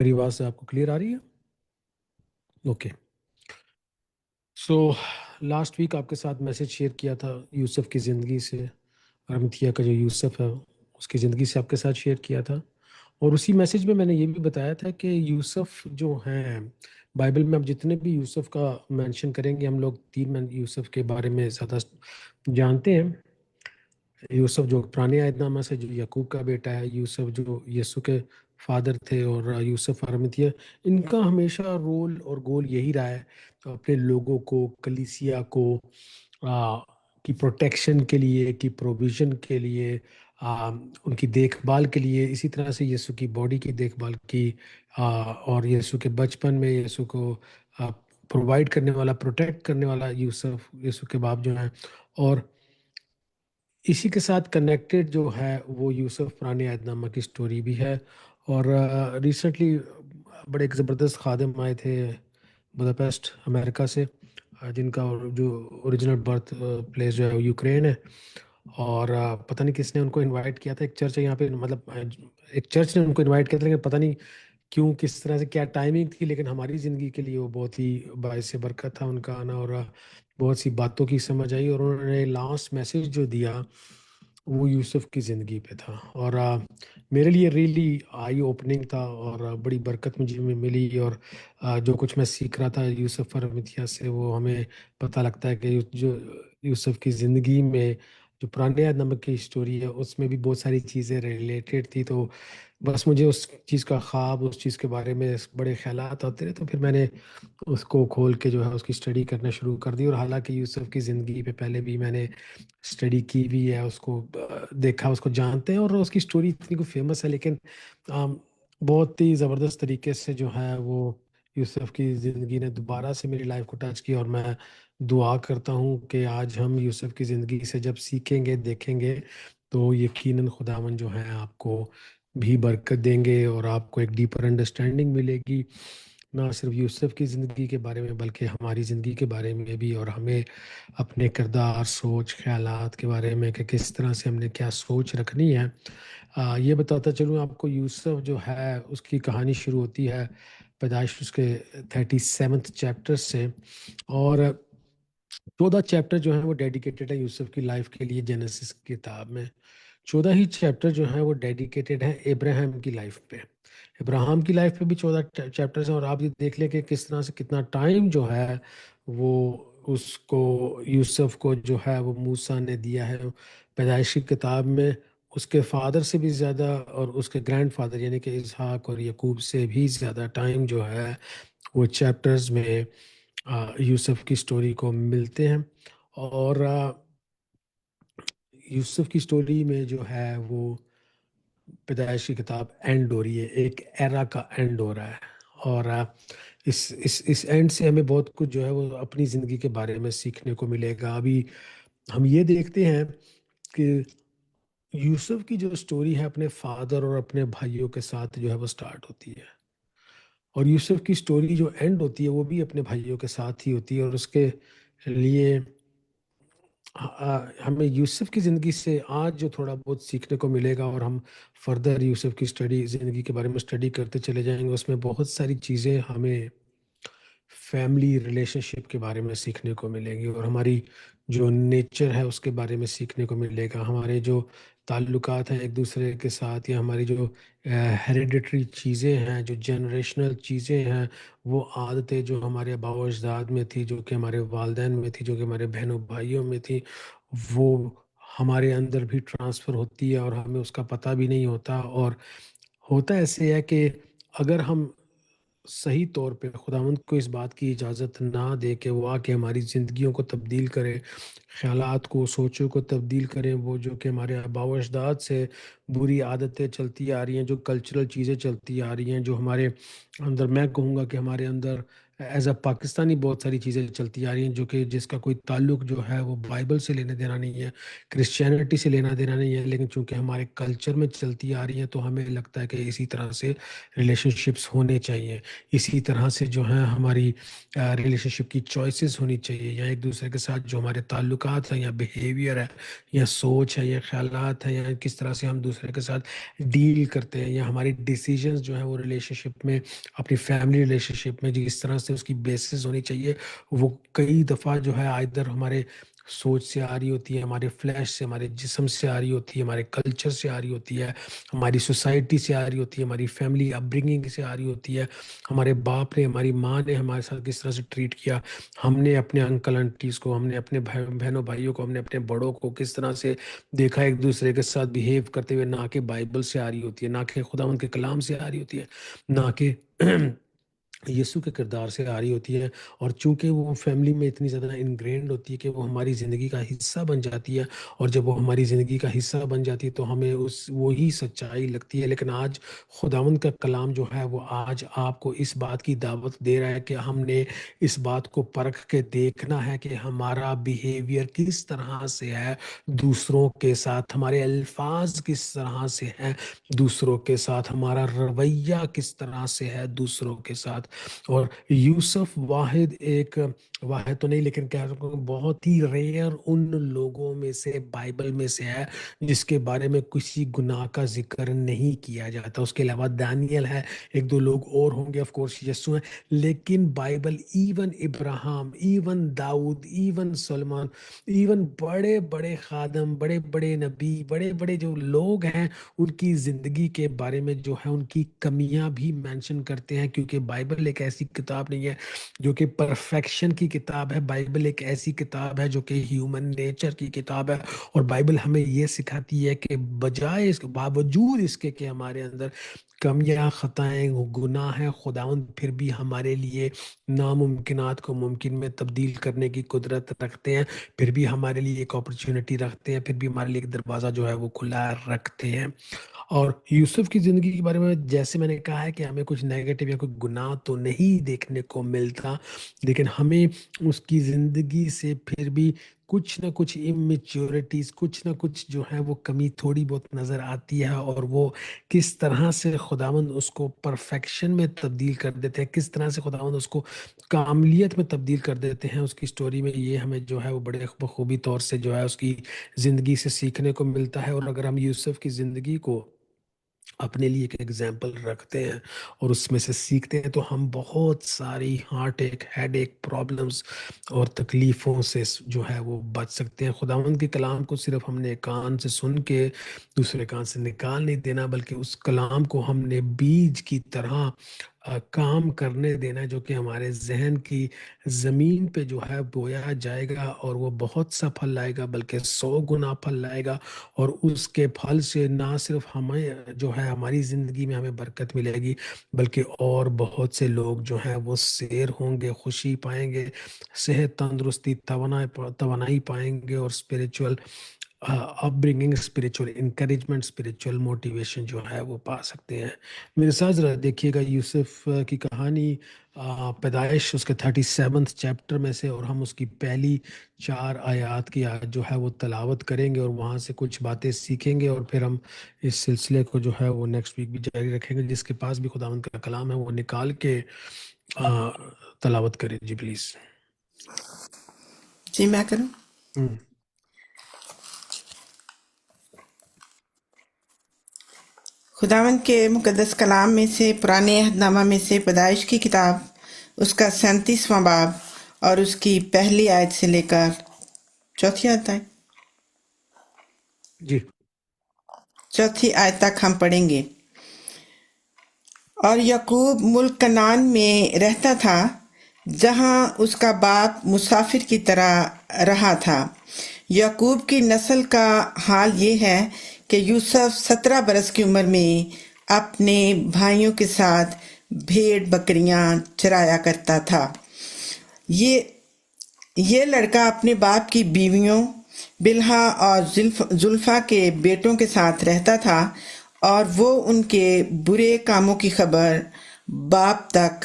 میری آواز سے آپ کو کلیئر آ رہی ہے؟ اوکے. سو لاسٹ ویک آپ کے ساتھ میسج شیئر کیا تھا یوسف کی زندگی سے، ارمتھیا کا جو یوسف ہے اس کی زندگی سے آپ کے ساتھ شیئر کیا تھا، اور اسی میسج میں نے یہ بھی بتایا تھا کہ یوسف جو ہیں بائبل میں اب جتنے بھی یوسف کا مینشن کریں گے، ہم لوگ تین یوسف کے بارے میں زیادہ جانتے ہیں. یوسف جو پرانے عہد نامہ سے جو یعقوب کا بیٹا ہے، یوسف جو یسوع کے فادر تھے، اور یوسف ارمتھیا، ان کا ہمیشہ رول اور گول یہی رہا ہے اپنے لوگوں کو، کلیسیا کو کی پروٹیکشن کے لیے، کی پروویژن کے لیے، ان کی دیکھ بھال کے لیے، اسی طرح سے یسوع کی باڈی کی دیکھ بھال کی، اور یسوع کے بچپن میں یسوع کو پرووائڈ کرنے والا، پروٹیکٹ کرنے والا یوسف، یسوع کے باپ جو ہیں. اور اسی کے ساتھ کنیکٹڈ جو ہے وہ یوسف پرانے عہد نامہ کی سٹوری بھی ہے. اور ریسنٹلی بڑے ایک زبردست خادم آئے تھے بداپیسٹ امریکہ سے، جن کا جو اوریجنل برتھ پلیس جو ہے وہ یوکرین ہے. اور پتہ نہیں کس نے ان کو انوائٹ کیا تھا، ایک چرچ ہے یہاں پہ، مطلب ایک چرچ نے ان کو انوائٹ کیا تھا، لیکن پتہ نہیں کیوں، کس طرح سے، کیا ٹائمنگ تھی، لیکن ہماری زندگی کے لیے وہ بہت ہی باعث برکت تھا ان کا آنا، اور بہت سی باتوں کی سمجھ آئی. اور انہوں نے لاسٹ میسج جو دیا وہ یوسف کی زندگی پہ تھا، اور میرے لیے ریلی آئی اوپننگ تھا، اور بڑی برکت مجھے ملی. اور جو کچھ میں سیکھ رہا تھا یوسف ارمتھیا سے، وہ ہمیں پتہ لگتا ہے کہ جو یوسف کی زندگی میں جو پرانے عہد نامہ کی اسٹوری ہے اس میں بھی بہت ساری چیزیں ریلیٹڈ تھی. تو بس مجھے اس چیز کا خواب، اس چیز کے بارے میں بڑے خیالات آتے رہے، تو پھر میں نے اس کو کھول کے جو ہے اس کی اسٹڈی کرنا شروع کر دی. اور حالانکہ یوسف کی زندگی پہ پہلے بھی میں نے اسٹڈی کی بھی ہے، اس کو دیکھا، اس کو جانتے ہیں، اور اس کی اسٹوری اتنی کو فیمس ہے، لیکن بہت ہی زبردست طریقے سے جو ہے وہ یوسف کی زندگی نے دوبارہ سے میری لائف کو ٹچ کی. اور میں دعا کرتا ہوں کہ آج ہم یوسف کی زندگی سے جب سیکھیں گے، دیکھیں گے، تو یقیناً خداوند جو ہے آپ کو بھی برکت دیں گے، اور آپ کو ایک ڈیپر انڈرسٹینڈنگ ملے گی، نہ صرف یوسف کی زندگی کے بارے میں بلکہ ہماری زندگی کے بارے میں بھی، اور ہمیں اپنے کردار، سوچ، خیالات کے بارے میں کہ کس طرح سے ہم نے کیا سوچ رکھنی ہے. یہ بتاتا چلوں آپ کو، یوسف جو ہے اس کی کہانی شروع ہوتی ہے پیدائش اس کے 37 چیپٹر سے، اور 14 چیپٹر جو ہیں وہ ڈیڈیکیٹڈ ہے یوسف کی لائف کے لیے. جینیسس کی کتاب میں 14 ہی چیپٹر جو ہیں وہ ڈیڈیکیٹڈ ہیں ابراہیم کی لائف پہ. ابراہیم کی لائف پہ بھی 14 چیپٹرز ہیں، اور آپ یہ دیکھ لیں کہ کس طرح سے کتنا ٹائم جو ہے وہ اس کو، یوسف کو جو ہے وہ موسیٰ نے دیا ہے پیدائش کی کتاب میں، اس کے فادر سے بھی زیادہ، اور اس کے گرینڈ فادر یعنی کہ اسحاق اور یعقوب سے بھی زیادہ ٹائم جو ہے وہ چیپٹرز میں یوسف کی سٹوری کو ملتے ہیں. اور یوسف کی سٹوری میں جو ہے وہ پیدائش کی کتاب اینڈ ہو رہی ہے، ایک ایرا کا اینڈ ہو رہا ہے. اور اس اینڈ سے ہمیں بہت کچھ جو ہے وہ اپنی زندگی کے بارے میں سیکھنے کو ملے گا. ابھی ہم یہ دیکھتے ہیں کہ یوسف کی جو سٹوری ہے اپنے فادر اور اپنے بھائیوں کے ساتھ جو ہے وہ سٹارٹ ہوتی ہے، اور یوسف کی سٹوری جو اینڈ ہوتی ہے وہ بھی اپنے بھائیوں کے ساتھ ہی ہوتی ہے. اور اس کے لیے ہمیں یوسف کی زندگی سے آج جو تھوڑا بہت سیکھنے کو ملے گا، اور ہم فردر یوسف کی زندگی کے بارے میں اسٹڈی کرتے چلے جائیں گے، اس میں بہت ساری چیزیں ہمیں فیملی ریلیشن شپ کے بارے میں سیکھنے کو ملے گی، اور ہماری جو نیچر ہے اس کے بارے میں سیکھنے کو ملے گا. ہمارے جو تعلقات ہیں ایک دوسرے کے ساتھ، یا ہماری جو ہیریڈیٹری چیزیں ہیں، جو جنریشنل چیزیں ہیں، وہ عادتیں جو ہمارے آباء و اجداد میں تھی، جو کہ ہمارے والدین میں تھی، جو کہ ہمارے بہنوں بھائیوں میں تھی، وہ ہمارے اندر بھی ٹرانسفر ہوتی ہے، اور ہمیں اس کا پتہ بھی نہیں ہوتا. اور ہوتا ایسے ہے کہ اگر ہم صحیح طور پہ خداوند کو اس بات کی اجازت نہ دے کہ وہ آ کے ہماری زندگیوں کو تبدیل کرے، خیالات کو، سوچوں کو تبدیل کریں، وہ جو کہ ہمارے آباء و اجداد سے بری عادتیں چلتی آ رہی ہیں، جو کلچرل چیزیں چلتی آ رہی ہیں، جو ہمارے اندر، میں کہوں گا کہ ہمارے اندر ایز اے پاکستانی بہت ساری چیزیں چلتی آ رہی ہیں جو کہ جس کا کوئی تعلق جو ہے وہ بائبل سے لینا دینا نہیں ہے، کرسچینٹی سے لینا دینا نہیں ہے، لیکن چونکہ ہمارے کلچر میں چلتی آ رہی ہیں تو ہمیں لگتا ہے کہ اسی طرح سے ریلیشن شپس ہونے چاہیے، اسی طرح سے جو ہے ہماری ریلیشن شپ کی چوائسیز ہونی چاہیے، یا ایک دوسرے کے ساتھ جو ہمارے تعلقات ہیں یا بیہیویئر ہے یا سوچ ہے یا خیالات ہیں یا کس طرح سے ہم دوسرے کے ساتھ ڈیل کرتے ہیں، یا ہماری ڈیسیجنز جو ہیں وہ ریلیشن شپ میں، اپنی فیملی ریلیشن شپ میں جس طرح سے اس کی بیسس ہونی چاہیے، وہ کئی دفعہ جو ہے آئدر ہمارے سوچ سے آ رہی ہوتی ہے، ہمارے فلیش سے، ہمارے جسم سے آ رہی ہوتی ہے، ہمارے کلچر سے آ رہی ہوتی ہے، ہماری سوسائٹی سے آ رہی ہوتی ہے، ہماری فیملی اپ برنگنگ سے آ رہی ہوتی ہے، ہمارے باپ نے، ہماری ماں نے ہمارے ساتھ کس طرح سے ٹریٹ کیا، ہم نے اپنے انکل انٹیز کو، ہم نے اپنے بہنوں بھائیوں کو، ہم نے اپنے بڑوں کو کس طرح سے دیکھا ایک دوسرے کے ساتھ بیہیو کرتے ہوئے، نہ کہ بائبل سے آ رہی ہوتی ہے، نہ کہ خداوند کے کلام سے آ رہی ہوتی ہے، نہ کہ یسوع کے کردار سے آ رہی ہوتی ہے، اور چونکہ وہ فیملی میں اتنی زیادہ انگرینڈ ہوتی ہے کہ وہ ہماری زندگی کا حصہ بن جاتی ہے، اور جب وہ ہماری زندگی کا حصہ بن جاتی ہے تو ہمیں وہی سچائی لگتی ہے۔ لیکن آج خداوند کا کلام جو ہے وہ آج آپ کو اس بات کی دعوت دے رہا ہے کہ ہم نے اس بات کو پرکھ کے دیکھنا ہے کہ ہمارا بیہیویئر کس طرح سے ہے دوسروں کے ساتھ، ہمارے الفاظ کس طرح سے ہیں دوسروں کے ساتھ، ہمارا رویہ کس طرح سے ہے دوسروں کے ساتھ۔ اور یوسف واحد تو نہیں، لیکن کہہ رہا ہوں بہت ہی ریئر ان لوگوں میں سے بائبل میں سے ہے جس کے بارے میں کسی گناہ کا ذکر نہیں کیا جاتا۔ اس کے علاوہ دانیل ہے، ایک دو لوگ اور ہوں گے، آف کورس یسوع ہیں، لیکن بائبل ایون ابراہیم، ایون داؤد، ایون سلمان، ایون بڑے بڑے خادم، بڑے بڑے نبی، بڑے بڑے جو لوگ ہیں، ان کی زندگی کے بارے میں جو ہے ان کی کمیاں بھی مینشن کرتے ہیں، کیونکہ بائبل ایک ایسی کتاب نہیں ہے جو کہ پرفیکشن کی کتاب ہے، بائبل ایک ایسی کتاب ہے جو کہ ہیومن نیچر کی کتاب ہے، اور بائبل ہمیں یہ سکھاتی ہے کہ بجائے اس کے باوجود اس کے کہ ہمارے اندر کمیاں، خطائیں، گناہ ہیں، خداوند پھر بھی ہمارے لیے ناممکنات کو ممکن میں تبدیل کرنے کی قدرت رکھتے ہیں، پھر بھی ہمارے لیے ایک اپرچونٹی رکھتے ہیں، پھر بھی ہمارے لیے ایک دروازہ جو ہے وہ کھلا رکھتے ہیں۔ اور یوسف کی زندگی کے بارے میں جیسے میں نے کہا ہے کہ ہمیں کچھ نیگیٹو یا کوئی گناہ تو نہیں دیکھنے کو ملتا، لیکن ہمیں اس کی زندگی سے پھر بھی کچھ نہ کچھ امیچیورٹیز، کچھ نہ کچھ جو ہے وہ کمی تھوڑی بہت نظر آتی ہے، اور وہ کس طرح سے خداوند اس کو پرفیکشن میں تبدیل کر دیتے ہیں، کس طرح سے خداوند اس کو کاملیت میں تبدیل کر دیتے ہیں اس کی سٹوری میں، یہ ہمیں جو ہے وہ بڑے بخوبی طور سے جو ہے اس کی زندگی سے سیکھنے کو ملتا ہے۔ اور اگر ہم یوسف کی زندگی کو اپنے لیے ایک ایگزامپل رکھتے ہیں اور اس میں سے سیکھتے ہیں تو ہم بہت ساری ہارٹ ایک، ہیڈ ایک پرابلمز اور تکلیفوں سے جو ہے وہ بچ سکتے ہیں۔ خداوند کے کلام کو صرف ہم نے کان سے سن کے دوسرے کان سے نکال نہیں دینا، بلکہ اس کلام کو ہم نے بیج کی طرح کام کرنے دینا، جو کہ ہمارے ذہن کی زمین پہ جو ہے بویا جائے گا، اور وہ بہت سا پھل لائے گا، بلکہ 100 گنا پھل لائے گا، اور اس کے پھل سے نہ صرف ہمیں جو ہے ہماری زندگی میں ہمیں برکت ملے گی، بلکہ اور بہت سے لوگ جو ہیں وہ سیر ہوں گے، خوشی پائیں گے، صحت، تندرستی، توانائی پائیں گے، اور spiritual upbringing, spiritual encouragement, spiritual motivation جو ہے وہ پا سکتے ہیں۔ میرے ساتھ ذرا دیکھیے گا یوسف کی کہانی، پیدائش اس کے 37 چیپٹر میں سے، اور ہم اس کی پہلی 4 آیات کی آج جو ہے وہ تلاوت کریں گے، اور وہاں سے کچھ باتیں سیکھیں گے، اور پھر ہم اس سلسلے کو جو ہے وہ نیکسٹ ویک بھی جاری رکھیں گے۔ جس کے پاس بھی خداوند کا کلام ہے وہ نکال کے تلاوت کرے جی پلیز۔ جی میں کروں۔ خداوند کے مقدس کلام میں سے، پرانے عہد نامہ میں سے پیدائش کی کتاب، اس کا 37واں باب اور اس کی پہلی آیت سے لے کر 4 آیت، جی 4 آیت تک ہم پڑھیں گے۔ اور یعقوب ملک کنعان میں رہتا تھا، جہاں اس کا باپ مسافر کی طرح رہا تھا۔ یعقوب کی نسل کا حال یہ ہے کہ یوسف 17 برس کی عمر میں اپنے بھائیوں کے ساتھ بھیڑ بکریاں چرایا کرتا تھا۔ یہ لڑکا اپنے باپ کی بیویوں بلہا اور زلفا کے بیٹوں کے ساتھ رہتا تھا، اور وہ ان کے برے کاموں کی خبر باپ تک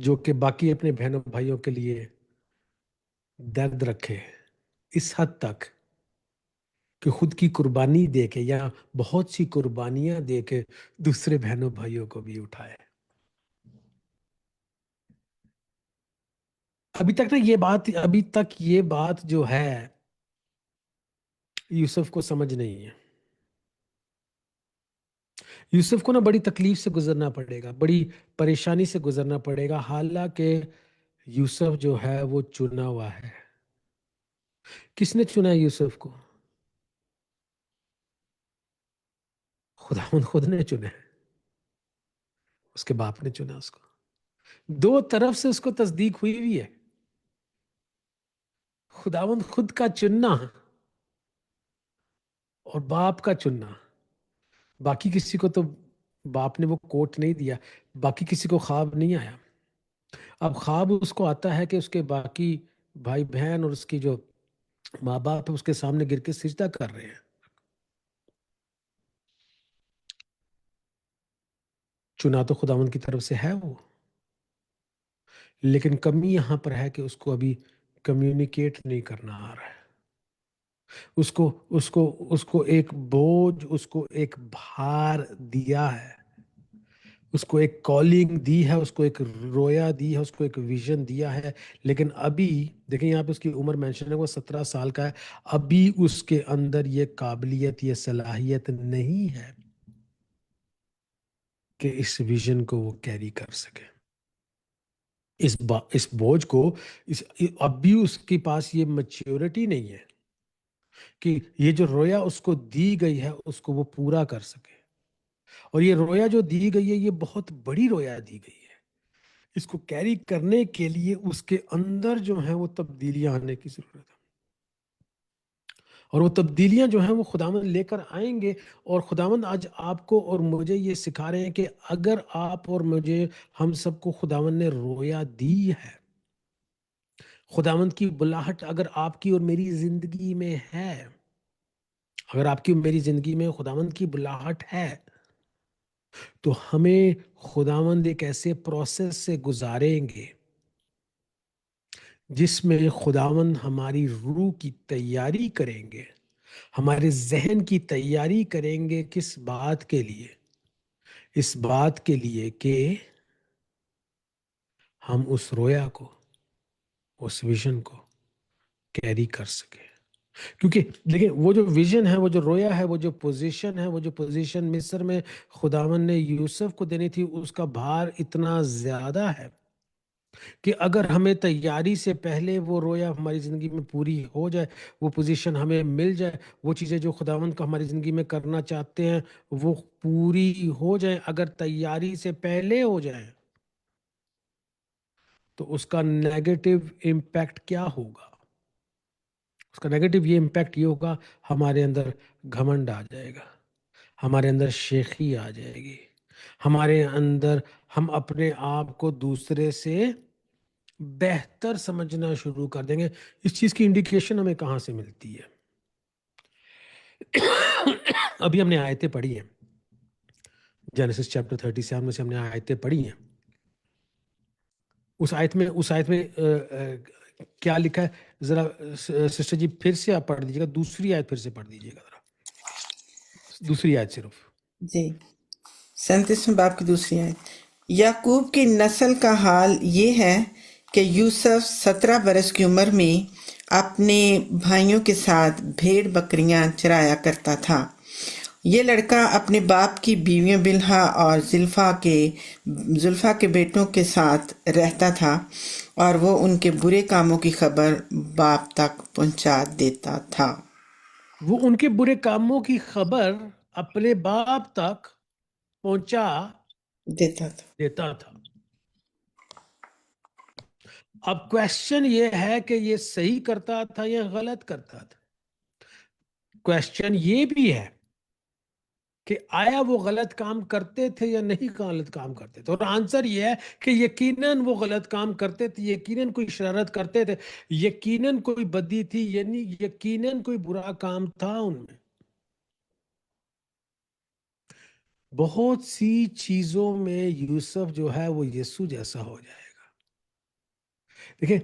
جو کہ باقی اپنے بہنوں بھائیوں کے لیے درد رکھے اس حد تک کہ خود کی قربانی دے کے یا بہت سی قربانیاں دے کے دوسرے بہنوں بھائیوں کو بھی اٹھائے. ابھی تک یہ بات جو ہے یوسف کو سمجھ نہیں ہے. یوسف کو نا بڑی تکلیف سے گزرنا پڑے گا، بڑی پریشانی سے گزرنا پڑے گا، حالانکہ یوسف جو ہے وہ چنا ہوا ہے. کس نے چنا ہے یوسف کو؟ خداوند خود نے چنا ہے. اس کے باپ نے چنا اس کو. دو طرف سے اس کو تصدیق ہوئی ہوئی ہے. خداوند خود کا چننا اور باپ کا چننا. باقی کسی کو تو باپ نے وہ کوٹ نہیں دیا، باقی کسی کو خواب نہیں آیا. اب خواب اس کو آتا ہے کہ اس کے باقی بھائی بہن اور اس کی جو ماں باپ اس کے سامنے گر کے سجدہ کر رہے ہیں. چنا تو خداوند کی طرف سے ہے وہ، لیکن کمی یہاں پر ہے کہ اس کو ابھی کمیونیکیٹ نہیں کرنا آ رہا ہے. اس کو ایک بوجھ، اس کو ایک بھار دیا ہے، اس کو ایک کالنگ دی ہے، اس کو ایک رویا دی ہے، اس کو ایک ویژن دیا ہے. لیکن ابھی دیکھیں یہاں پہ اس کی عمر مینشن ہے، وہ 17 سال کا ہے. ابھی اس کے اندر یہ قابلیت، یہ صلاحیت نہیں ہے کہ اس ویژن کو وہ کیری کر سکے. اس بوجھ کو اب بھی اس کے پاس یہ میچیورٹی نہیں ہے کہ یہ جو رویا اس کو دی گئی ہے اس کو وہ پورا کر سکے. اور یہ رویا جو دی گئی ہے یہ بہت بڑی رویا دی گئی ہے. اس کو کیری کرنے کے لیے اس کے اندر جو ہیں وہ تبدیلیاں آنے کی ضرورت ہے. اور وہ تبدیلیاں جو ہیں وہ خداوند لے کر آئیں گے. اور خداوند آج آپ کو اور مجھے یہ سکھا رہے ہیں کہ اگر آپ اور مجھے، ہم سب کو خداوند نے رویا دی ہے، خداوند کی بلاہٹ اگر آپ کی اور میری زندگی میں ہے، اگر آپ کی اور میری زندگی میں خداوند کی بلاہٹ ہے، تو ہمیں خداوند ایک ایسے پروسیس سے گزاریں گے جس میں خداوند ہماری روح کی تیاری کریں گے، ہمارے ذہن کی تیاری کریں گے. کس بات کے لیے؟ اس بات کے لیے کہ ہم اس رویا کو، اس ویژن کو کیری کر سکیں. کیونکہ دیکھیں وہ جو ویژن ہے، وہ جو رویا ہے، وہ جو پوزیشن ہے، وہ جو پوزیشن مصر میں خداوند نے یوسف کو دینی تھی، اس کا بھار اتنا زیادہ ہے کہ اگر ہمیں تیاری سے پہلے وہ رویا ہماری زندگی میں پوری ہو جائے، وہ پوزیشن ہمیں مل جائے، وہ چیزیں جو خداوند کو ہماری زندگی میں کرنا چاہتے ہیں وہ پوری ہو جائیں، اگر تیاری سے پہلے ہو جائیں، تو اس کا نیگیٹو امپیکٹ کیا ہوگا؟ اس کا نیگیٹو یہ امپیکٹ یہ ہوگا، ہمارے اندر گھمنڈ آ جائے گا، ہمارے اندر شیخی آ جائے گی، ہمارے اندر ہم اپنے آپ کو دوسرے سے بہتر سمجھنا شروع کر دیں گے. اس چیز کی انڈیکیشن ہمیں کہاں سے ملتی ہے؟ ابھی ہم نے آیتیں پڑھی ہیں، جینیسس چیپٹر 37 میں سے ہم نے آیتیں پڑھی ہیں. اس آیت میں کیا لکھا ہے؟ ذرا سسٹر جی پھر سے آپ پڑھ دیجیے گا، دوسری آیت پھر سے پڑھ دیجیے گا ذرا، دوسری آیت صرف. جی 37 باب کی دوسری آیت. یعقوب کی نسل کا حال یہ ہے کہ یوسف 17 برس کی عمر میں اپنے بھائیوں کے ساتھ بھیڑ بکریاں چرایا کرتا تھا. یہ لڑکا اپنے باپ کی بیویوں بلہا اور زلفا کے بیٹوں کے ساتھ رہتا تھا، اور وہ ان کے برے کاموں کی خبر باپ تک پہنچا دیتا تھا. وہ ان کے برے کاموں کی خبر اپنے باپ تک پہنچا دیتا تھا. اب کویسچن یہ ہے کہ یہ صحیح کرتا تھا یا غلط کرتا تھا؟ کویسچن یہ بھی ہے کہ آیا وہ غلط کام کرتے تھے یا نہیں غلط کام کرتے تھے؟ اور آنسر یہ ہے کہ یقیناً وہ غلط کام کرتے تھے، یقیناً کوئی شرارت کرتے تھے، یقیناً کوئی بدی تھی، یعنی یقیناً کوئی برا کام تھا ان میں. بہت سی چیزوں میں یوسف جو ہے وہ یسوع جیسا ہو جائے گا. دیکھیں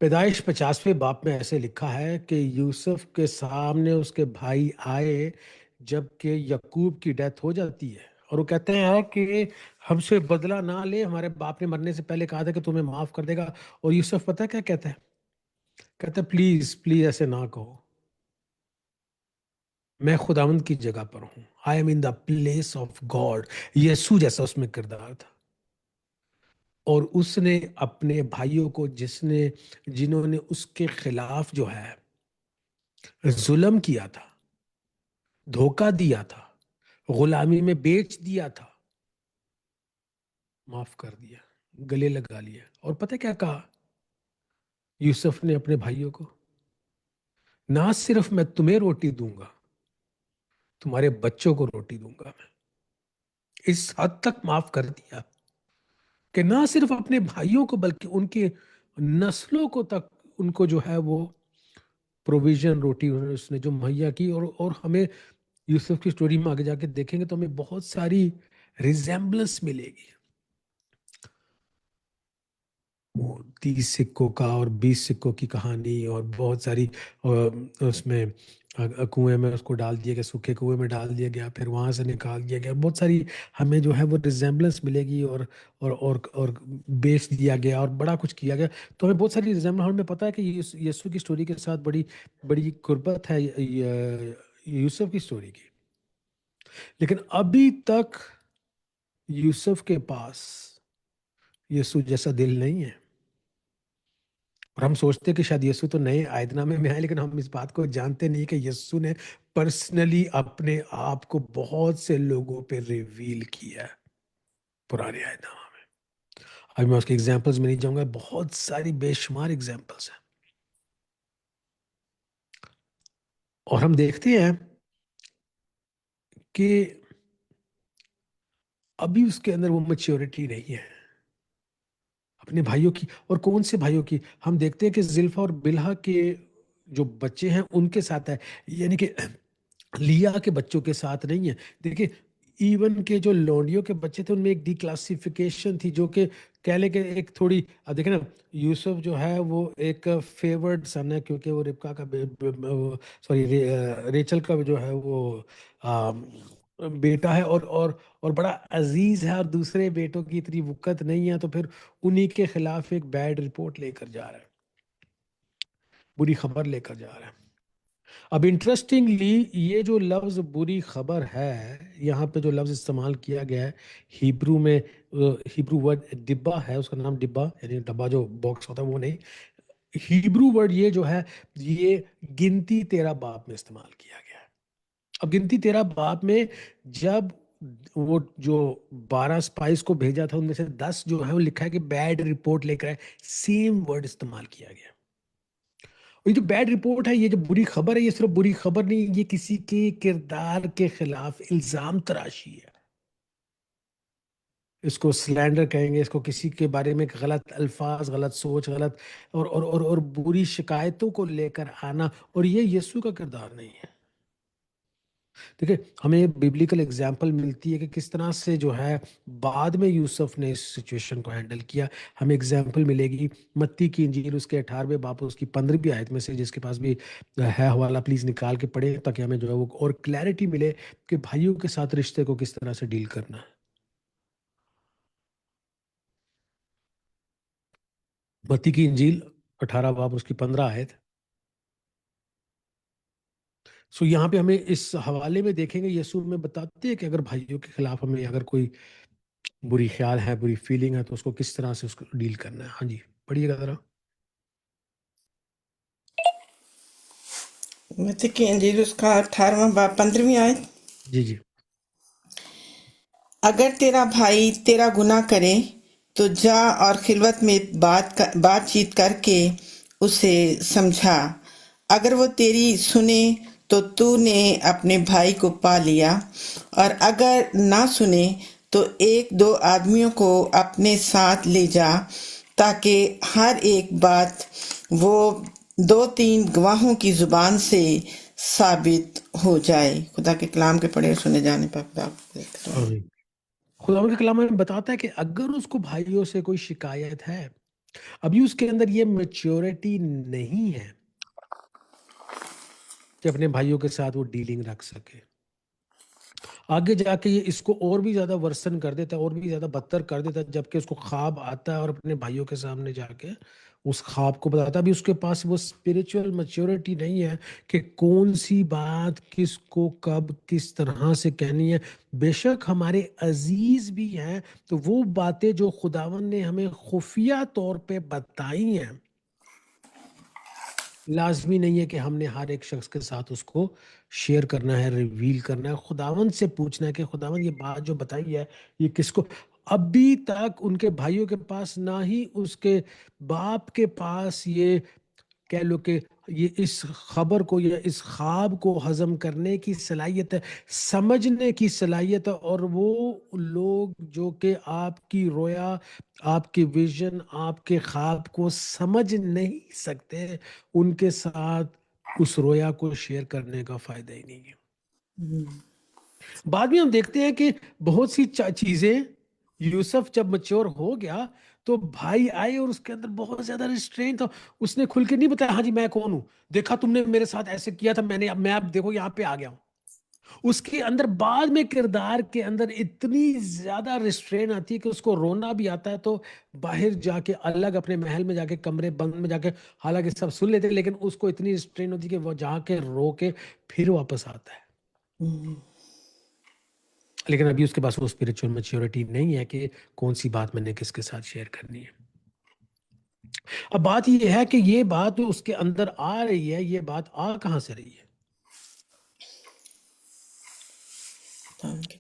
پیدائش 50ویں باب میں ایسے لکھا ہے کہ یوسف کے سامنے اس کے بھائی آئے جب کہ یعقوب کی ڈیتھ ہو جاتی ہے، اور وہ کہتے ہیں کہ ہم سے بدلہ نہ لے، ہمارے باپ نے مرنے سے پہلے کہا تھا کہ تمہیں معاف کر دے گا، اور یوسف پتہ کیا کہتا ہے؟ کہتا ہے پلیز پلیز ایسے نہ کہو، میں خداوند کی جگہ پر ہوں، I am in the place of God. یسوع جیسا اس میں کردار تھا، اور اس نے اپنے بھائیوں کو جنہوں نے اس کے خلاف جو ہے ظلم کیا تھا، دھوکہ دیا تھا، غلامی میں بیچ دیا تھا، معاف کر دیا، گلے لگا لیا۔ اور پتہ کیا کہا یوسف نے اپنے بھائیوں کو؟ نہ صرف میں تمہیں روٹی دوں گا، تمہارے بچوں کو روٹی دوں گا میں۔ اس حد تک معاف کر دیا کہ نہ صرف اپنے بھائیوں کو بلکہ ان کے نسلوں کو تک ان کو جو ہے وہ پروویژن روٹی اس نے جو مہیا کی۔ اور ہمیں یوسف کی سٹوری میں آگے جا کے دیکھیں گے تو ہمیں بہت ساری ریزیمبلنس ملے گی، 30 سکوں کا اور 20 سکوں کی کہانی، اور بہت ساری اس میں کنویں میں اس کو ڈال دیا گیا، سوکھے کنویں میں ڈال دیا گیا، پھر وہاں سے نکال دیا گیا، بہت ساری ہمیں جو ہے وہ ریزیمبلنس ملے گی، اور بیچ دیا گیا اور بڑا کچھ کیا گیا۔ تو ہمیں بہت ساری ریزیمبلنس، ہمیں پتہ ہے کہ یسوع کی سٹوری کے ساتھ بڑی بڑی قربت ہے یوسف کی سٹوری کی، لیکن ابھی تک یوسف کے پاس یسوع جیسا دل نہیں ہے۔ اور ہم سوچتے کہ شاید یسوع تو نئے عہد نامے میں آئے، لیکن ہم اس بات کو جانتے نہیں کہ یسوع نے پرسنلی اپنے آپ کو بہت سے لوگوں پہ ریویل کیا ہے پرانے عہد نامہ میں۔ ابھی میں اس کے ایگزامپلز میں نہیں جاؤں گا، بہت ساری بے شمار ایگزامپلز ہیں، اور ہم دیکھتے ہیں کہ ابھی اس کے اندر وہ میچیورٹی نہیں ہے اپنے بھائیوں کی۔ اور کون سے بھائیوں کی؟ ہم دیکھتے ہیں کہ زلفا اور بلہا کے جو بچے ہیں ان کے ساتھ ہے، یعنی کہ لیا کے بچوں کے ساتھ نہیں ہے۔ دیکھیں ایون کے جو لونڈیوں کے بچے تھے ان میں ایک ڈی کلاسیفیکیشن تھی، جو کہ کہہ لیں کہ ایک تھوڑی، اب دیکھیں نا یوسف جو ہے وہ ایک فیورڈ سن ہے، کیونکہ وہ ربکا کا سوری ریچل کا جو ہے وہ بیٹا ہے، اور بڑا عزیز ہے، اور دوسرے بیٹوں کی اتنی وقت نہیں ہے، تو پھر انہی کے خلاف ایک بیڈ رپورٹ لے کر جا رہا ہے، بری خبر لے کر جا رہا ہے۔ اب انٹرسٹنگلی یہ جو لفظ بری خبر ہے، یہاں پہ جو لفظ استعمال کیا گیا ہے ہیبرو میں، ہیبرو ورڈ ڈبا ہے، اس کا نام ڈبا، یعنی ڈبا جو باکس ہوتا ہے وہ نہیں، ہیبرو ورڈ یہ جو ہے یہ گنتی 13 باب میں استعمال کیا گیا ہے۔ اب گنتی 13 باب میں جب وہ جو 12 سپائس کو بھیجا تھا ان میں سے 10 جو ہے وہ لکھا ہے کہ بیڈ رپورٹ لے کر آئے، سیم ورڈ استعمال کیا گیا۔ اور یہ جو بیڈ رپورٹ ہے، یہ جو بری خبر ہے، یہ صرف بری خبر نہیں، یہ کسی کے کردار کے خلاف الزام تراشی ہے۔ اس کو سلینڈر کہیں گے، اس کو کسی کے بارے میں غلط الفاظ، غلط سوچ، غلط اور بری شکایتوں کو لے کر آنا، اور یہ یسوع کا کردار نہیں ہے۔ دیکھیں ہمیں ببلیکل اگزامپل ملتی ہے کہ کس طرح سے جو ہے بعد میں یوسف نے اس سچویشن کو ہینڈل کیا۔ ہمیں اگزامپل ملے گی متی کی انجیل اس کے 18ویں باب اس کی 15ویں آیت میں سے، جس کے پاس بھی ہے حوالہ پلیز نکال کے پڑھیں تاکہ ہمیں جو ہے وہ اور کلیئرٹی ملے کہ بھائیوں کے ساتھ رشتے کو کس طرح سے ڈیل کرنا ہے۔ متی کی انجیل 18 باب اس کی 15 آیت۔ سو یہاں پہ ہمیں اس حوالے میں دیکھیں گے یسوع میں بتاتے ہیں کہ اگر بھائیوں کے خلاف ہمیں اگر کوئی بری خیال ہے، بری فیلنگ ہے، تو اس کو کس طرح سے اس کو ڈیل کرنا ہے۔ ہاں جی پڑھیے گا ذرا۔ متی کی انجیل اس کا 18واں باب 15ویں آیت۔ جی جی اگر تیرا بھائی تیرا گناہ کرے تو جا اور خلوت میں بات چیت کر کے اسے سمجھا، اگر وہ تیری سنے تو نے اپنے بھائی کو پا لیا، اور اگر نہ سنے تو 1-2 آدمیوں کو اپنے ساتھ لے جا، تاکہ ہر ایک بات وہ 2-3 گواہوں کی زبان سے ثابت ہو جائے۔ خدا کے کلام کے پڑھے اور سنے جانے پر خدا آمین۔ خدا کے کلام میں بتاتا ہے کہ اگر اس کو بھائیوں سے کوئی شکایت ہے ابھی اس کے اندر یہ میچورٹی نہیں ہے کہ اپنے بھائیوں کے ساتھ وہ ڈیلنگ رکھ سکے. آگے جا کے یہ اس کو اور بھی زیادہ ورسن کر دیتا ہے، اور بھی زیادہ بدتر کر دیتا ہے، جبکہ اس کو خواب آتا ہے اور اپنے بھائیوں کے سامنے جا کے اس خواب کو بتاتا ہے. ابھی اس کے پاس وہ اسپرچل میچورٹی نہیں ہے کہ کون سی بات کس کو کب کس طرح سے کہنی ہے. بے شک ہمارے عزیز بھی ہیں، تو وہ باتیں جو خداوند نے ہمیں خفیہ طور پہ بتائی ہیں، لازمی نہیں ہے کہ ہم نے ہر ایک شخص کے ساتھ اس کو شیئر کرنا ہے، ریویل کرنا ہے. خداوند سے پوچھنا ہے کہ خداوند یہ بات جو بتائی ہے یہ کس کو. ابھی تک ان کے بھائیوں کے پاس، نہ ہی اس کے باپ کے پاس یہ کہہ لو کہ یہ اس خبر کو یا اس خواب کو ہضم کرنے کی صلاحیت ہے، سمجھنے کی صلاحیت ہے. اور وہ لوگ جو کہ آپ کی رویا، آپ کی ویژن، آپ کے خواب کو سمجھ نہیں سکتے، ان کے ساتھ اس رویا کو شیئر کرنے کا فائدہ ہی نہیں ہے. بعد میں ہم دیکھتے ہیں کہ بہت سی چیزیں، یوسف جب میچور ہو گیا تو بھائی آئے اور اس کے اندر بہت زیادہ ریسٹرین تھا. اس نے کھل کے نہیں بتایا ہاں جی میں کون ہوں، دیکھا تم نے میرے ساتھ ایسے کیا تھا، میں اب دیکھو یہاں پہ آ گیا ہوں. اس کے اندر بعد میں کردار کے اندر اتنی زیادہ ریسٹرین آتی ہے کہ اس کو رونا بھی آتا ہے تو باہر جا کے الگ اپنے محل میں جا کے کمرے بند میں جا کے، حالانکہ سب سن لیتے لیکن اس کو اتنی ریسٹرین ہوتی ہے کہ وہ جا کے رو کے پھر واپس آتا ہے. لیکن ابھی اس کے پاس وہ اسپرچل میچورٹی نہیں ہے کہ کون سی بات میں نے کس کے ساتھ شیئر کرنی ہے. اب بات یہ ہے کہ یہ بات اس کے اندر آ رہی ہے، یہ بات آ کہاں سے رہی ہے؟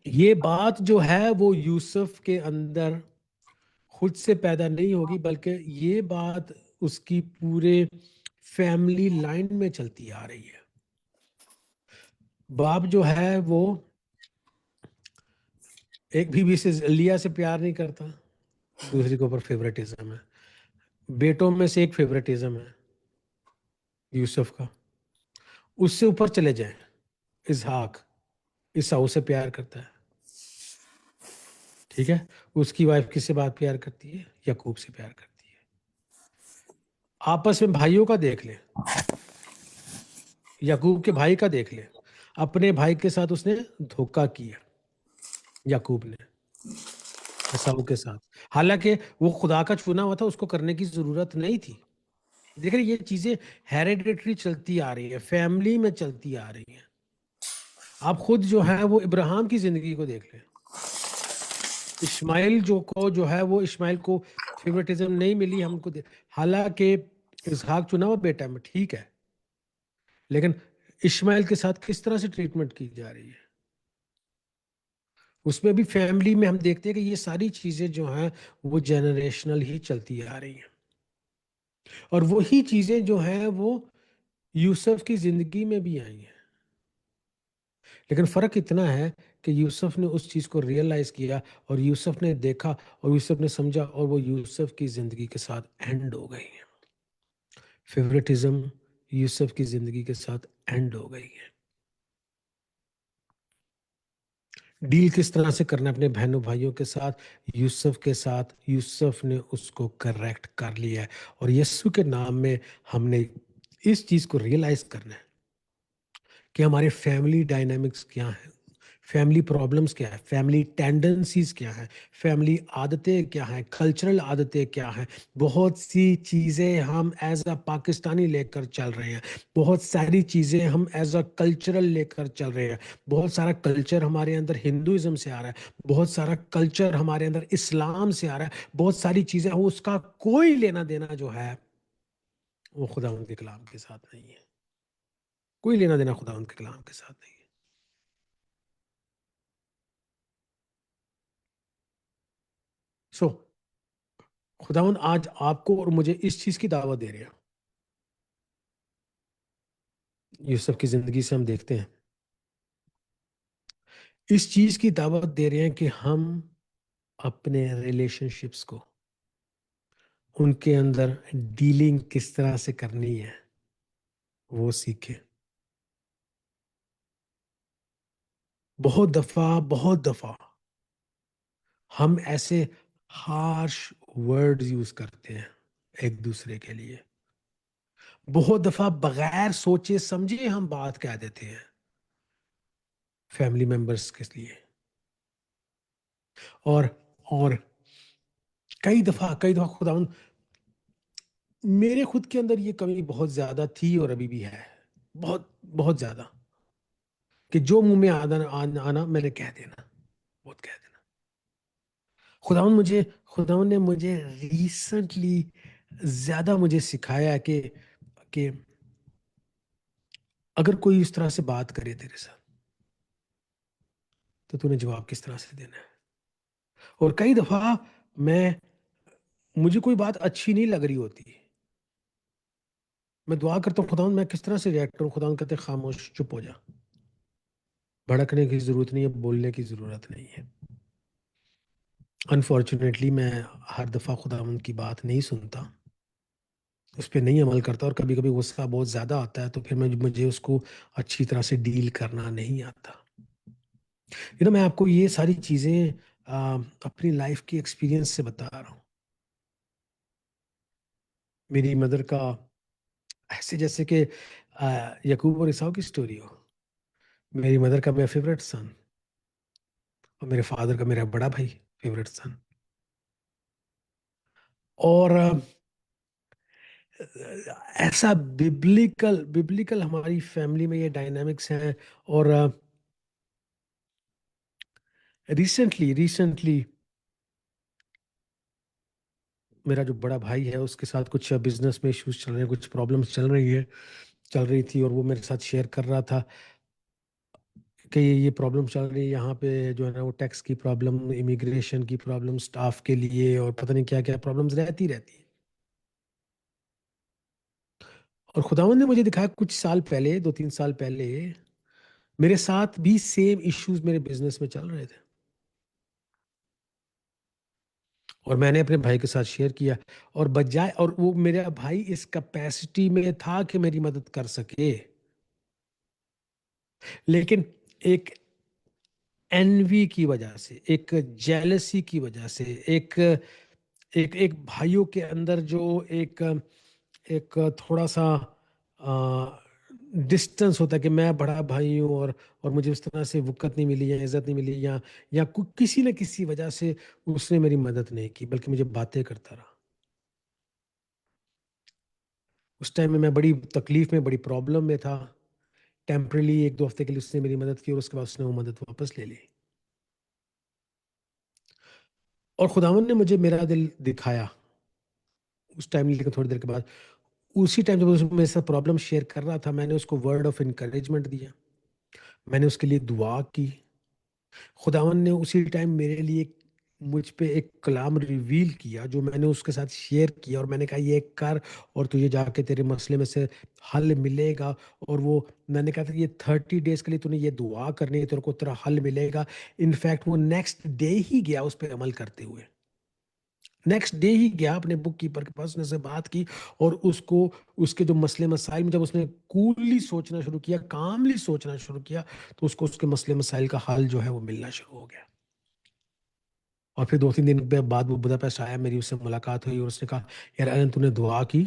یہ بات جو ہے وہ یوسف کے اندر خود سے پیدا نہیں ہوگی، بلکہ یہ بات اس کی پورے فیملی لائن میں چلتی آ رہی ہے. باپ جو ہے وہ ایک بیوی سے لیا سے پیار نہیں کرتا، دوسری کے اوپر فیوریٹزم ہے. بیٹوں میں سے ایک فیوریٹزم ہے یوسف کا. اس سے اوپر چلے جائیں، اسحاق عیساؤ سے پیار کرتا ہے، ٹھیک ہے. اس کی وائف کس سے بات پیار کرتی ہے؟ یعقوب سے پیار کرتی ہے. آپس میں بھائیوں کا دیکھ لیں، یعقوب کے بھائی کا دیکھ لیں، اپنے بھائی کے ساتھ اس نے دھوکہ کیا یعقوب نے عیساؤ کے ساتھ، حالانکہ وہ خدا کا چنا ہوا تھا، اس کو کرنے کی ضرورت نہیں تھی. دیکھ رہے یہ چیزیں ہیریڈیٹری چلتی آ رہی ہے، فیملی میں چلتی آ رہی ہیں. آپ خود جو ہے وہ ابراہیم کی زندگی کو دیکھ لیں. اسماعیل جو ہے وہ اسماعیل کو فیوریٹزم نہیں ملی ہم کو حالانکہ اسحاق چنا ہوا بیٹا میں ٹھیک ہے، لیکن اسماعیل کے ساتھ کس طرح سے ٹریٹمنٹ کی جا رہی ہے. اس میں بھی فیملی میں ہم دیکھتے ہیں کہ یہ ساری چیزیں جو ہیں وہ جنریشنل ہی چلتی آ رہی ہیں. اور وہی چیزیں جو ہیں وہ یوسف کی زندگی میں بھی آئی ہیں. لیکن فرق اتنا ہے کہ یوسف نے اس چیز کو ریئلائز کیا، اور یوسف نے دیکھا، اور یوسف نے سمجھا، اور وہ یوسف کی زندگی کے ساتھ اینڈ ہو گئی ہے. فیوریٹزم یوسف کی زندگی کے ساتھ اینڈ ہو گئی ہے. ڈیل کس طرح سے کرنا اپنے بہنوں بھائیوں کے ساتھ، یوسف کے ساتھ یوسف نے اس کو کریکٹ کر لیا ہے. اور یسوع کے نام میں ہم نے اس چیز کو ریئلائز کرنا ہے کہ ہمارے فیملی ڈائنامکس کیا ہیں، فیملی پرابلمز کیا ہے، فیملی ٹینڈنسیز کیا ہیں، فیملی عادتیں کیا ہیں، کلچرل عادتیں کیا ہیں. بہت سی چیزیں ہم ایز اے پاکستانی لے کر چل رہے ہیں، بہت ساری چیزیں ہم ایز اے کلچرل لے کر چل رہے ہیں. بہت سارا کلچر ہمارے اندر ہندوازم سے آ رہا ہے، بہت سارا کلچر ہمارے اندر اسلام سے آ رہا ہے. بہت ساری چیزیں اس کا کوئی لینا دینا جو ہے وہ خداوند کے کلام کے ساتھ نہیں ہے. کوئی لینا دینا خداوند کے کلام کے ساتھ نہیں ہے. سو خداوند آج آپ کو اور مجھے اس چیز کی دعوت دے رہے ہیں. یوسف کی زندگی سے ہم دیکھتے ہیں اس چیز کی دعوت دے رہے ہیں کہ ہم اپنے ریلیشن شپس کو، ان کے اندر ڈیلنگ کس طرح سے کرنی ہے وہ سیکھیں. بہت دفعہ ہم ایسے ہارش ورڈز یوز کرتے ہیں ایک دوسرے کے لیے. بہت دفعہ بغیر سوچے سمجھے ہم بات کہہ دیتے ہیں فیملی ممبرس کے لیے. اور اور کئی دفعہ خداوند میرے خود کے اندر یہ کمی بہت زیادہ تھی اور ابھی بھی ہے، بہت بہت زیادہ، کہ جو منہ میں آنا میں نے کہہ دینا، بہت کہہ دینا. خداوند نے مجھے ریسنٹلی زیادہ مجھے سکھایا کہ اگر کوئی اس طرح سے بات کرے تیرے ساتھ تو نے جواب کس طرح سے دینا ہے. اور کئی دفعہ مجھے کوئی بات اچھی نہیں لگ رہی ہوتی، میں دعا کرتا ہوں خداوند میں کس طرح سے ریئیکٹ کروں. خداوند کہتے ہیں خاموش، چپ ہو جا، بھڑکنے کی ضرورت نہیں ہے، بولنے کی ضرورت نہیں ہے. انفارچونیٹلی میں ہر دفعہ خداوند کی بات نہیں سنتا، اس پہ نہیں عمل کرتا، اور کبھی کبھی غصہ بہت زیادہ آتا ہے تو پھر مجھے اس کو اچھی طرح سے ڈیل کرنا نہیں آتا. میں آپ کو یہ ساری چیزیں اپنی لائف کی ایکسپیرینس سے بتا رہا ہوں. میری مدر کا ایسے جیسے کہ یعقوب اور عیسیٰ کی سٹوری ہو. میری مدر کا میرا فیوریٹ سن، اور میرے فادر کا میرا بڑا بھائی فیوریٹ سن. اور ایسا ببلیکل ہماری فیملی میں یہ ڈائنامکس ہیں. اور ریسنٹلی میرا جو بڑا بھائی ہے اس کے ساتھ کچھ بزنس میں ایشوز چل رہے ہیں، کچھ پرابلمس چل رہی تھی، اور وہ میرے ساتھ شیئر کر رہا تھا کہ یہ پرابلم چل رہی ہے یہاں پہ، جو ہے نا وہ ٹیکس کی پرابلم، امیگریشن کی پرابلم سٹاف کے لیے، اور پتہ نہیں کیا کیا پرابلمز رہتی ہیں. اور خداوند نے مجھے دکھایا کچھ سال پہلے، 2-3 سال پہلے میرے ساتھ بھی سیم ایشوز میرے بزنس میں چل رہے تھے، اور میں نے اپنے بھائی کے ساتھ شیئر کیا. اور بجائے، اور وہ میرا بھائی اس کیپیسٹی میں تھا کہ میری مدد کر سکے، لیکن ایک انوی کی وجہ سے، ایک جیلسی کی وجہ سے، ایک بھائیوں کے اندر جو ایک تھوڑا سا ڈسٹنس ہوتا ہے کہ میں بڑا بھائی ہوں، اور مجھے اس طرح سے وقت نہیں ملی یا عزت نہیں ملی، یا کسی نہ کسی وجہ سے اس نے میری مدد نہیں کی بلکہ مجھے باتیں کرتا رہا. اس ٹائم میں بڑی تکلیف میں، بڑی پرابلم میں تھا. ٹیمپرلی 1-2 ہفتے کے لیے اس نے میری مدد کی، اور اس کے بعد اس نے وہ مدد واپس لے لی. اور خداوند نے مجھے میرا دل دکھایا اس ٹائم، لیکن تھوڑی دیر کے بعد، اسی ٹائم جب اس میرے ساتھ پرابلم شیئر کر رہا تھا، میں نے اس کو ورڈ آف انکریجمنٹ دیا، میں نے اس کے لیے دعا کی. خداوند نے اسی ٹائم میرے لیے مجھ پہ ایک کلام ریویل کیا جو میں نے اس کے ساتھ شیئر کیا، اور میں نے کہا یہ کر اور تجھے جا کے تیرے مسئلے میں سے حل ملے گا. اور وہ میں نے کہا تھا یہ 30 ڈیز کے لیے تو نے یہ دعا کرنی ہے، تیرے کو تیرا حل ملے گا. انفیکٹ وہ نیکسٹ ڈے ہی گیا اس پہ عمل کرتے ہوئے، نیکسٹ ڈے ہی گیا اپنے بک کیپر کے پاس، نے سے بات کی، اور اس کے جو مسئلے مسائل میں جب اس نے کوللی سوچنا شروع کیا، کاملی سوچنا شروع کیا، تو اس کو اس کے مسئلے مسائل کا حل جو ہے وہ ملنا شروع ہو گیا. اور پھر 2-3 دن بعد وہ بداپیسٹ آیا، میری اس سے ملاقات ہوئی، اور اس نے کہا یار ایلن تو نے دعا کی،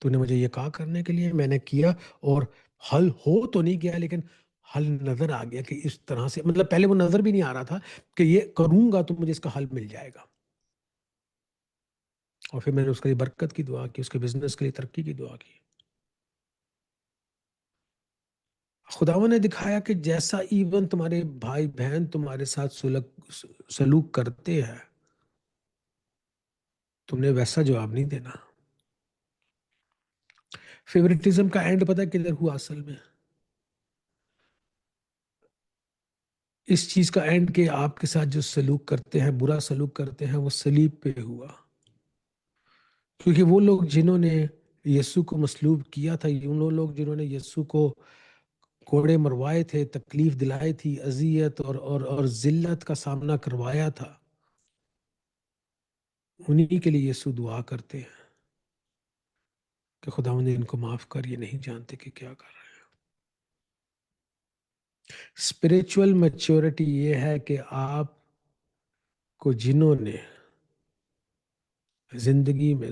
تو نے مجھے یہ کہا کرنے کے لیے، میں نے کیا، اور حل ہو تو نہیں گیا لیکن حل نظر آ گیا کہ اس طرح سے، مطلب پہلے وہ نظر بھی نہیں آ رہا تھا کہ یہ کروں گا تو مجھے اس کا حل مل جائے گا. اور پھر میں نے اس کے لیے برکت کی دعا کی، اس کے بزنس کے لیے ترقی کی دعا کی. خداوند نے دکھایا کہ جیسا ایون تمہارے بھائی بہن تمہارے ساتھ سلوک کرتے ہیں، تم نے ویسا جواب نہیں دینا. فیورٹزم کا اینڈ پتہ کدھر ہوا اصل میں؟ اس چیز کا اینڈ کہ آپ کے ساتھ جو سلوک کرتے ہیں، برا سلوک کرتے ہیں، وہ صلیب پہ ہوا. کیونکہ وہ لوگ جنہوں نے یسوع کو مصلوب کیا تھا، وہ لوگ جنہوں نے یسوع کو کوڑے مروائے تھے، تکلیف دلائی تھی، اذیت اور ذلت کا سامنا کروایا تھا، انہی کے لیے یسوع دعا کرتے ہیں کہ خداوند نے ان کو معاف کر، یہ نہیں جانتے کہ کیا کر رہے ہیں. اسپریچول میچورٹی یہ ہے کہ آپ کو جنہوں نے زندگی میں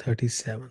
37,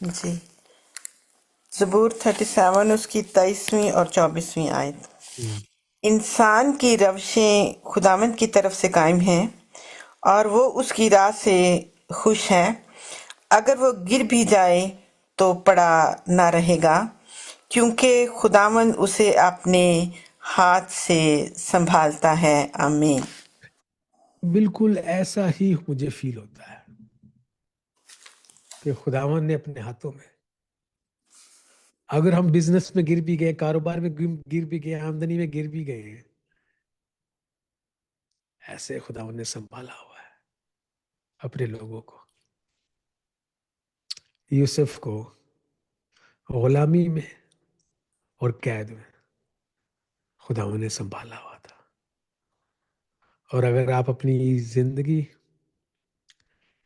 جی، زبور 37 اس کی 23ویں اور 24ویں آیت۔ انسان کی روشیں خداوند کی طرف سے قائم ہیں اور وہ اس کی راہ سے خوش ہے۔ اگر وہ گر بھی جائے تو پڑا نہ رہے گا، کیونکہ خداوند اسے اپنے ہاتھ سے سنبھالتا ہے۔ آمین۔ بالکل ایسا ہی مجھے فیل ہوتا ہے کہ خداوند نے اپنے ہاتھوں میں، اگر ہم بزنس میں گر بھی گئے، کاروبار میں گر بھی گئے، آمدنی میں گر بھی گئے ہیں، ایسے خداوند نے سنبھالا ہوا ہے اپنے لوگوں کو۔ یوسف کو غلامی میں اور قید میں خداوند نے سنبھالا ہوا تھا، اور اگر آپ اپنی زندگی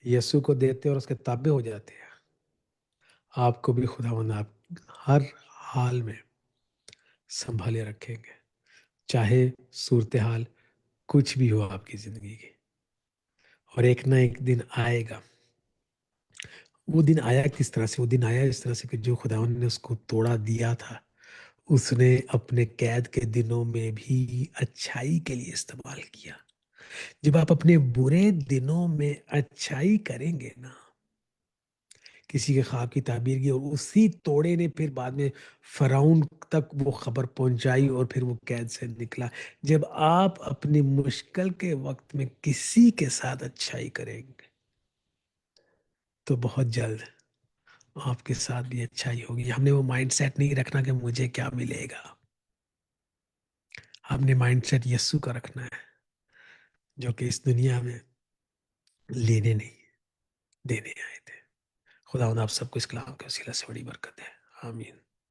یسوع کو دیتے اور اس کے تابع ہو جاتے ہیں، آپ کو بھی خداوند آپ ہر حال میں سنبھالے رکھیں گے، چاہے صورتحال کچھ بھی ہو آپ کی زندگی کی۔ اور ایک نہ ایک دن آئے گا۔ وہ دن آیا کس طرح سے؟ وہ دن آیا اس طرح سے کہ جو خداوند نے اس کو توڑا دیا تھا، اس نے اپنے قید کے دنوں میں بھی اچھائی کے لیے استعمال کیا۔ جب آپ اپنے برے دنوں میں اچھائی کریں گے نا، کسی کے خواب کی تعبیر کی، اور اسی توڑے نے پھر بعد میں فرعون تک وہ خبر پہنچائی اور پھر وہ قید سے نکلا۔ جب آپ اپنی مشکل کے وقت میں کسی کے ساتھ اچھائی کریں گے تو بہت جلد آپ کے ساتھ بھی اچھائی ہوگی۔ ہم نے وہ مائنڈ سیٹ نہیں رکھنا کہ مجھے کیا ملے گا، ہم نے مائنڈ سیٹ یسوع کا رکھنا ہے، جو کہ اس دنیا میں لینے نہیں دینے آئے تھے۔ خداوند آپ سب کو اس کلام کے وسیلہ سے بڑی برکت ہے۔ آمین۔